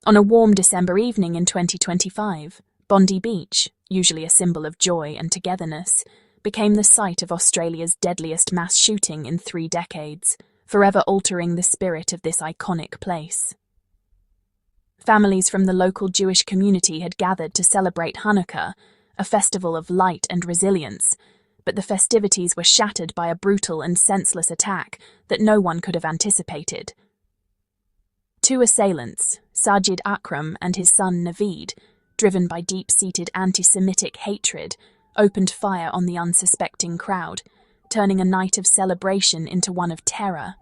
On a warm December evening in 2025, Bondi Beach, usually a symbol of joy and togetherness, became the site of Australia's deadliest mass shooting in 3 decades, forever altering the spirit of this iconic place. Families from the local Jewish community had gathered to celebrate Hanukkah, a festival of light and resilience, but the festivities were shattered by a brutal and senseless attack that no one could have anticipated. 2 assailants, Sajid Akram and his son Naveed, driven by deep-seated anti-Semitic hatred, opened fire on the unsuspecting crowd, turning a night of celebration into one of terror.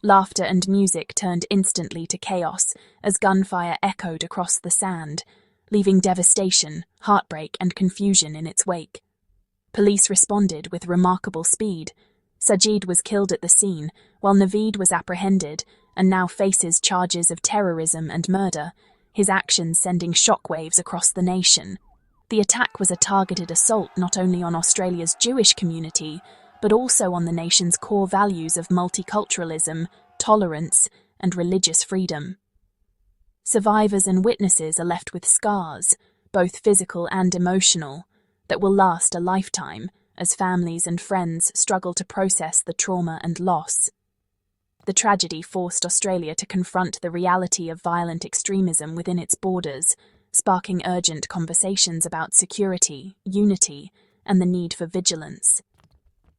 Laughter and music turned instantly to chaos as gunfire echoed across the sand, leaving devastation, heartbreak, and confusion in its wake. Police responded with remarkable speed. Sajid was killed at the scene, while Naveed was apprehended and now faces charges of terrorism and murder, his actions sending shockwaves across the nation. The attack was a targeted assault not only on Australia's Jewish community, but also on the nation's core values of multiculturalism, tolerance, and religious freedom. Survivors and witnesses are left with scars, both physical and emotional, that will last a lifetime as families and friends struggle to process the trauma and loss. The tragedy forced Australia to confront the reality of violent extremism within its borders, sparking urgent conversations about security, unity, and the need for vigilance.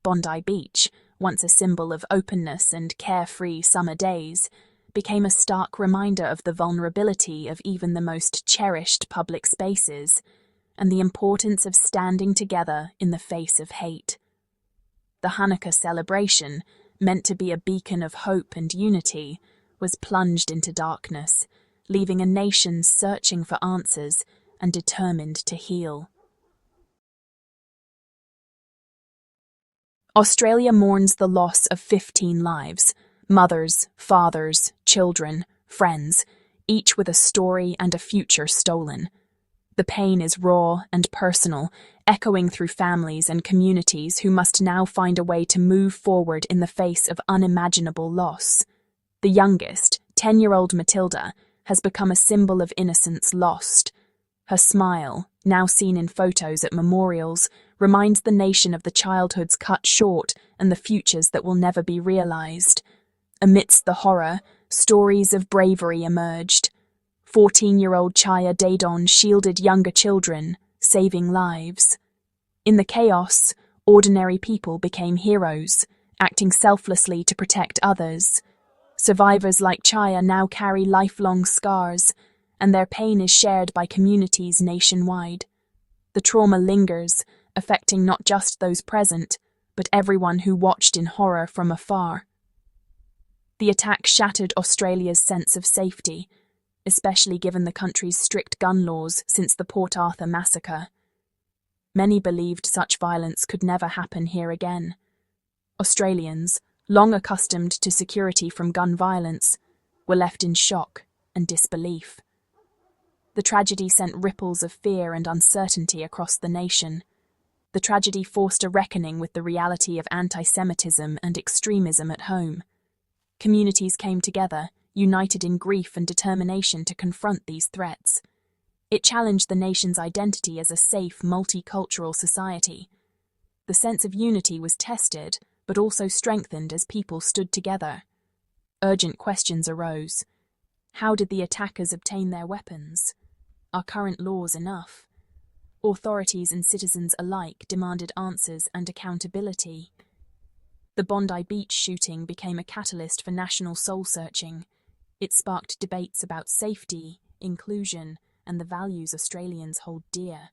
Bondi Beach, once a symbol of openness and carefree summer days, became a stark reminder of the vulnerability of even the most cherished public spaces, and the importance of standing together in the face of hate. The Hanukkah celebration, meant to be a beacon of hope and unity, was plunged into darkness, leaving a nation searching for answers and determined to heal. Australia mourns the loss of 15 lives, mothers, fathers, children, friends, each with a story and a future stolen. The pain is raw and personal, echoing through families and communities who must now find a way to move forward in the face of unimaginable loss. The youngest, 10-year-old Matilda, has become a symbol of innocence lost. Her smile, now seen in photos at memorials, reminds the nation of the childhoods cut short and the futures that will never be realized. Amidst the horror, stories of bravery emerged. 14-year-old Chaya Dadon shielded younger children, saving lives. In the chaos, ordinary people became heroes, acting selflessly to protect others. Survivors like Chaya now carry lifelong scars, and their pain is shared by communities nationwide. The trauma lingers, affecting not just those present, but everyone who watched in horror from afar. The attack shattered Australia's sense of safety, especially given the country's strict gun laws since the Port Arthur massacre. Many believed such violence could never happen here again. Australians, long accustomed to security from gun violence, were left in shock and disbelief. The tragedy sent ripples of fear and uncertainty across the nation. The tragedy forced a reckoning with the reality of antisemitism and extremism at home. Communities came together, united in grief and determination to confront these threats. It challenged the nation's identity as a safe, multicultural society. The sense of unity was tested, but also strengthened as people stood together. Urgent questions arose. How did the attackers obtain their weapons? Are current laws enough? Authorities and citizens alike demanded answers and accountability. The Bondi Beach shooting became a catalyst for national soul-searching. It sparked debates about safety, inclusion, and the values Australians hold dear.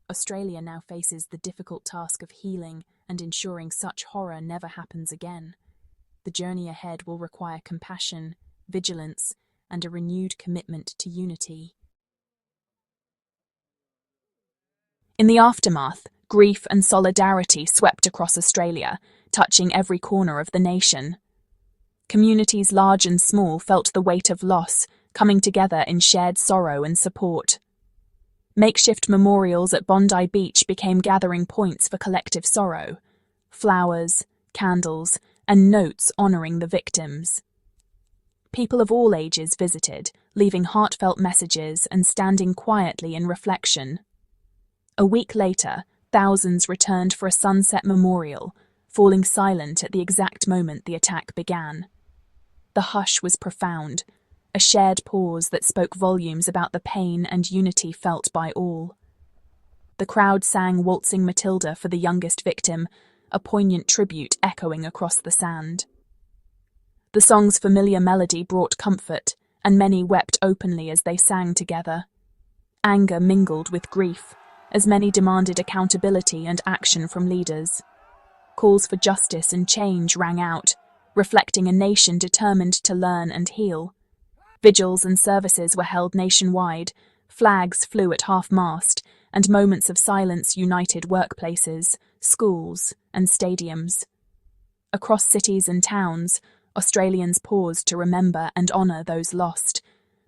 Australia now faces the difficult task of healing and ensuring such horror never happens again. The journey ahead will require compassion, vigilance, and a renewed commitment to unity. In the aftermath, grief and solidarity swept across Australia, touching every corner of the nation. Communities large and small felt the weight of loss, coming together in shared sorrow and support. Makeshift memorials at Bondi Beach became gathering points for collective sorrow. Flowers, candles, and notes honouring the victims. People of all ages visited, leaving heartfelt messages and standing quietly in reflection. A week later, thousands returned for a sunset memorial, falling silent at the exact moment the attack began. The hush was profound, a shared pause that spoke volumes about the pain and unity felt by all. The crowd sang Waltzing Matilda for the youngest victim, a poignant tribute echoing across the sand. The song's familiar melody brought comfort, and many wept openly as they sang together. Anger mingled with grief, as many demanded accountability and action from leaders. Calls for justice and change rang out, reflecting a nation determined to learn and heal. Vigils and services were held nationwide, flags flew at half-mast, and moments of silence united workplaces, schools, and stadiums. Across cities and towns, Australians paused to remember and honour those lost.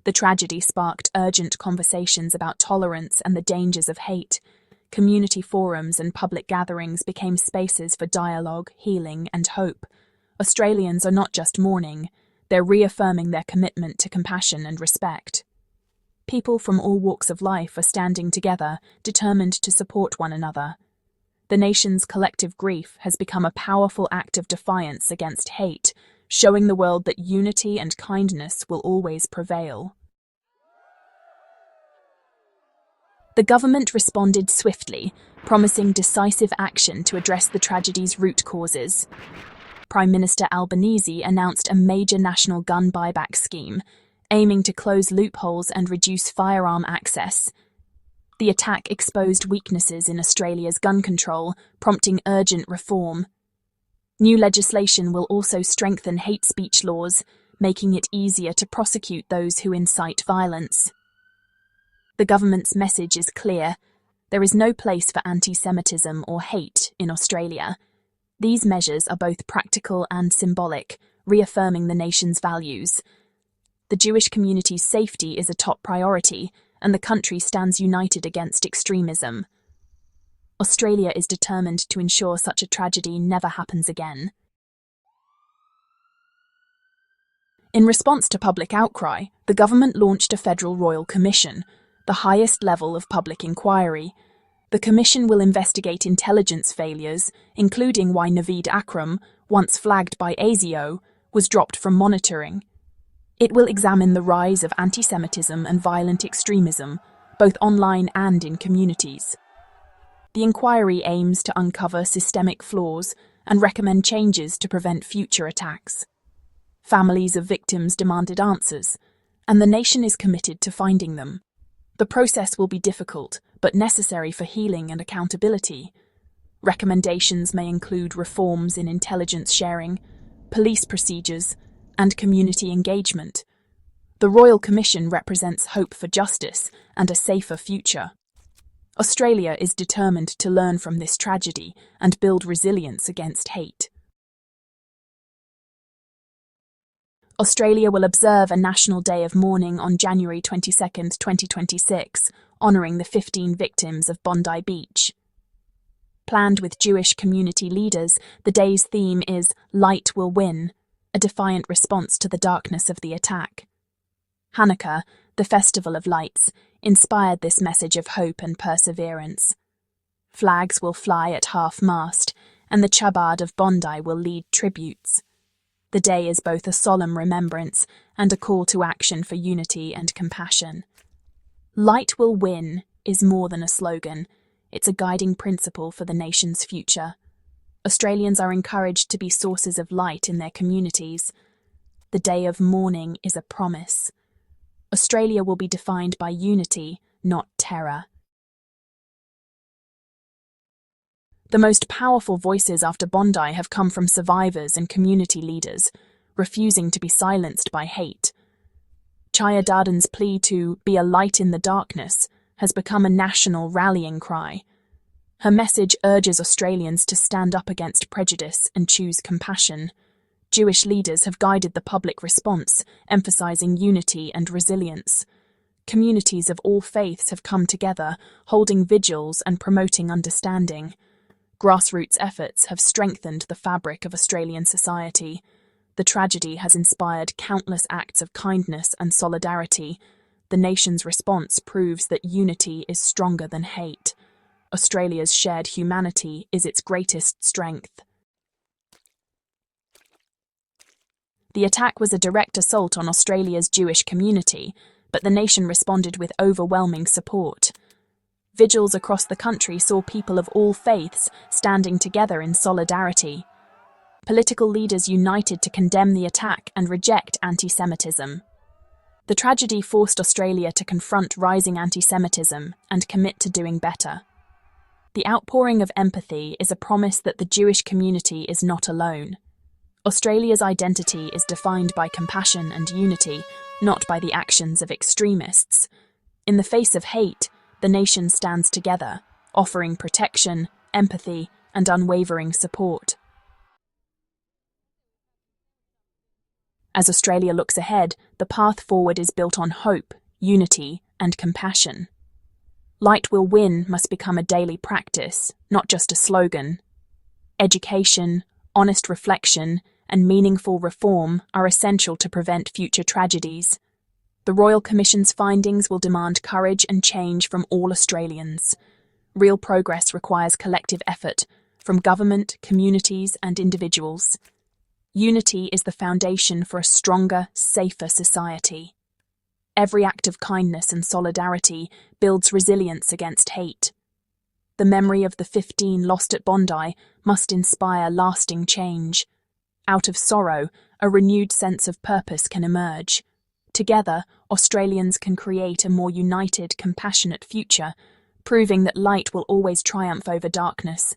The tragedy sparked urgent conversations about tolerance and the dangers of hate. Community forums and public gatherings became spaces for dialogue, healing, and hope. Australians are not just mourning, they're reaffirming their commitment to compassion and respect. People from all walks of life are standing together, determined to support one another. The nation's collective grief has become a powerful act of defiance against hate, showing the world that unity and kindness will always prevail. The government responded swiftly, promising decisive action to address the tragedy's root causes. Prime Minister Albanese announced a major national gun buyback scheme, aiming to close loopholes and reduce firearm access. The attack exposed weaknesses in Australia's gun control, prompting urgent reform. New legislation will also strengthen hate speech laws, making it easier to prosecute those who incite violence. The government's message is clear. There is no place for antisemitism or hate in Australia. These measures are both practical and symbolic, reaffirming the nation's values. The Jewish community's safety is a top priority, and the country stands united against extremism. Australia is determined to ensure such a tragedy never happens again. In response to public outcry, the government launched a federal royal commission, the highest level of public inquiry. The commission will investigate intelligence failures, including why Naveed Akram, once flagged by ASIO, was dropped from monitoring. It will examine the rise of antisemitism and violent extremism, both online and in communities. The inquiry aims to uncover systemic flaws and recommend changes to prevent future attacks. Families of victims demanded answers, and the nation is committed to finding them. The process will be difficult, but necessary for healing and accountability. Recommendations may include reforms in intelligence sharing, police procedures, and community engagement. The Royal Commission represents hope for justice and a safer future. Australia is determined to learn from this tragedy and build resilience against hate. Australia will observe a National Day of Mourning on January 22, 2026, honouring the 15 victims of Bondi Beach. Planned with Jewish community leaders, the day's theme is Light Will Win, a defiant response to the darkness of the attack. Hanukkah, the festival of lights, inspired this message of hope and perseverance. Flags will fly at half-mast, and the Chabad of Bondi will lead tributes. The day is both a solemn remembrance and a call to action for unity and compassion. Light will win is more than a slogan. It's a guiding principle for the nation's future. Australians are encouraged to be sources of light in their communities. The day of mourning is a promise. Australia will be defined by unity, not terror. The most powerful voices after Bondi have come from survivors and community leaders, refusing to be silenced by hate. Chaya Darden's plea to be a light in the darkness has become a national rallying cry. Her message urges Australians to stand up against prejudice and choose compassion. Jewish leaders have guided the public response, emphasising unity and resilience. Communities of all faiths have come together, holding vigils and promoting understanding. Grassroots efforts have strengthened the fabric of Australian society. The tragedy has inspired countless acts of kindness and solidarity. The nation's response proves that unity is stronger than hate. Australia's shared humanity is its greatest strength. The attack was a direct assault on Australia's Jewish community, but the nation responded with overwhelming support. Vigils across the country saw people of all faiths standing together in solidarity. Political leaders united to condemn the attack and reject antisemitism. The tragedy forced Australia to confront rising antisemitism and commit to doing better. The outpouring of empathy is a promise that the Jewish community is not alone. Australia's identity is defined by compassion and unity, not by the actions of extremists. In the face of hate, the nation stands together, offering protection, empathy, and unwavering support. As Australia looks ahead, the path forward is built on hope, unity, and compassion. Light will win must become a daily practice, not just a slogan. Education, honest reflection, and meaningful reform are essential to prevent future tragedies. The Royal Commission's findings will demand courage and change from all Australians. Real progress requires collective effort from government, communities, and individuals. Unity is the foundation for a stronger, safer society. Every act of kindness and solidarity builds resilience against hate. The memory of the 15 lost at Bondi must inspire lasting change. Out of sorrow, a renewed sense of purpose can emerge. Together, Australians can create a more united, compassionate future, proving that light will always triumph over darkness.